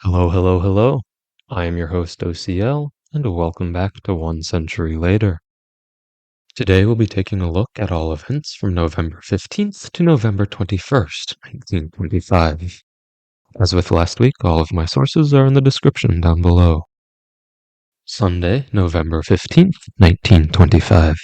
Hello, hello, hello. I am your host OCL, and welcome back to 1 Century Later. Today we'll be taking a look at all events from November 15th to November 21st, 1925. As with last week, all of my sources are in the description down below. Sunday, November 15th, 1925.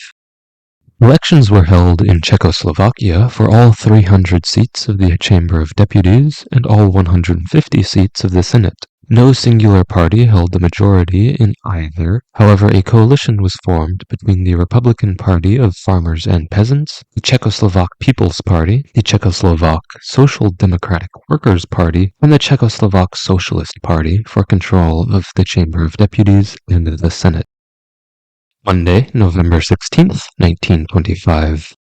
Elections were held in Czechoslovakia for all 300 seats of the Chamber of Deputies and all 150 seats of the Senate. No singular party held the majority in either. However, a coalition was formed between the Republican Party of Farmers and Peasants, the Czechoslovak People's Party, the Czechoslovak Social Democratic Workers' Party, and the Czechoslovak Socialist Party for control of the Chamber of Deputies and the Senate. Monday, November 16th, 1925.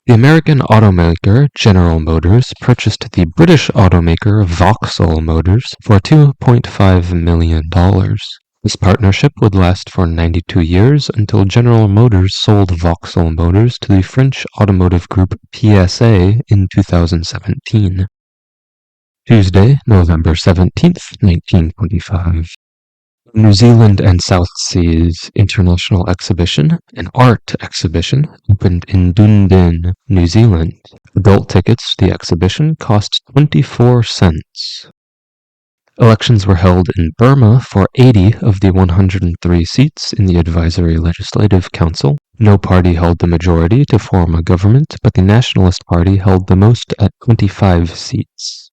The American automaker General Motors purchased the British automaker Vauxhall Motors for $2.5 million. This partnership would last for 92 years until General Motors sold Vauxhall Motors to the French automotive group PSA in 2017. Tuesday, November 17th, 1925. New Zealand and South Seas International Exhibition, an art exhibition, opened in Dunedin, New Zealand. Adult tickets to the exhibition cost 24 cents. Elections were held in Burma for 80 of the 103 seats in the Advisory Legislative Council. No party held the majority to form a government, but the Nationalist Party held the most at 25 seats.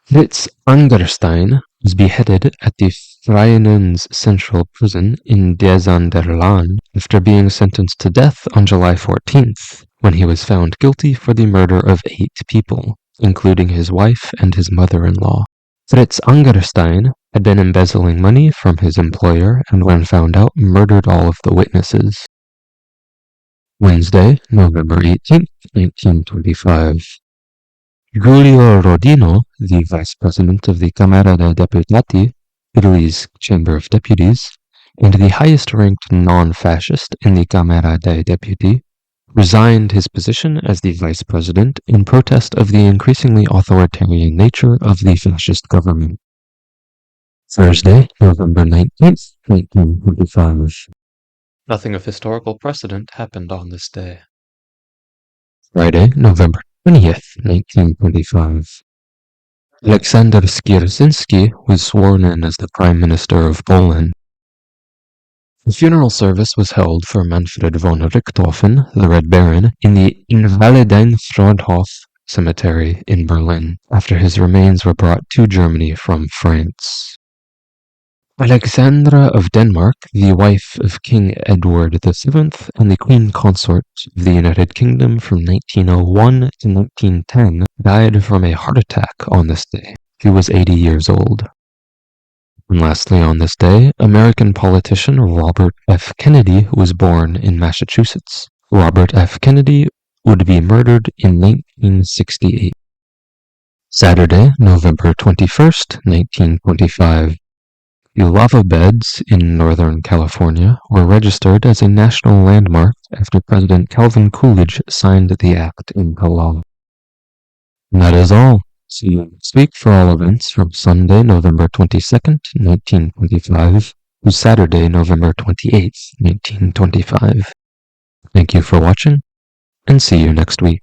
Fritz Angerstein was beheaded at the Vrijnens Central Prison in Dezanderlaan after being sentenced to death on July 14th, when he was found guilty for the murder of 8 people, including his wife and his mother-in-law. Fritz Angerstein had been embezzling money from his employer and, when found out, murdered all of the witnesses. Wednesday, November 18th, 1925. Giulio Rodino, the vice president of the Camera dei Deputati, Italy's Chamber of Deputies, and the highest-ranked non-fascist in the Camera dei Deputi, resigned his position as the vice president in protest of the increasingly authoritarian nature of the fascist government. Thursday, November 19th, 1925. Nothing of historical precedent happened on this day. Friday, November 20th, 1925. Aleksander Skierczynski was sworn in as the Prime Minister of Poland. The funeral service was held for Manfred von Richthofen, the Red Baron, in the Invalidenfriedhof cemetery in Berlin, after his remains were brought to Germany from France. Alexandra of Denmark, the wife of King Edward VII and the Queen Consort of the United Kingdom from 1901 to 1910, died from a heart attack on this day. She was 80 years old. And lastly on this day, American politician Robert F. Kennedy was born in Massachusetts. Robert F. Kennedy would be murdered in 1968. Saturday, November 21st, 1925. The lava beds in Northern California were registered as a national landmark after President Calvin Coolidge signed the act into law. And that is all. See you next week for all events from Sunday, November 22nd, 1925 to Saturday, November 28th, 1925. Thank you for watching, and see you next week.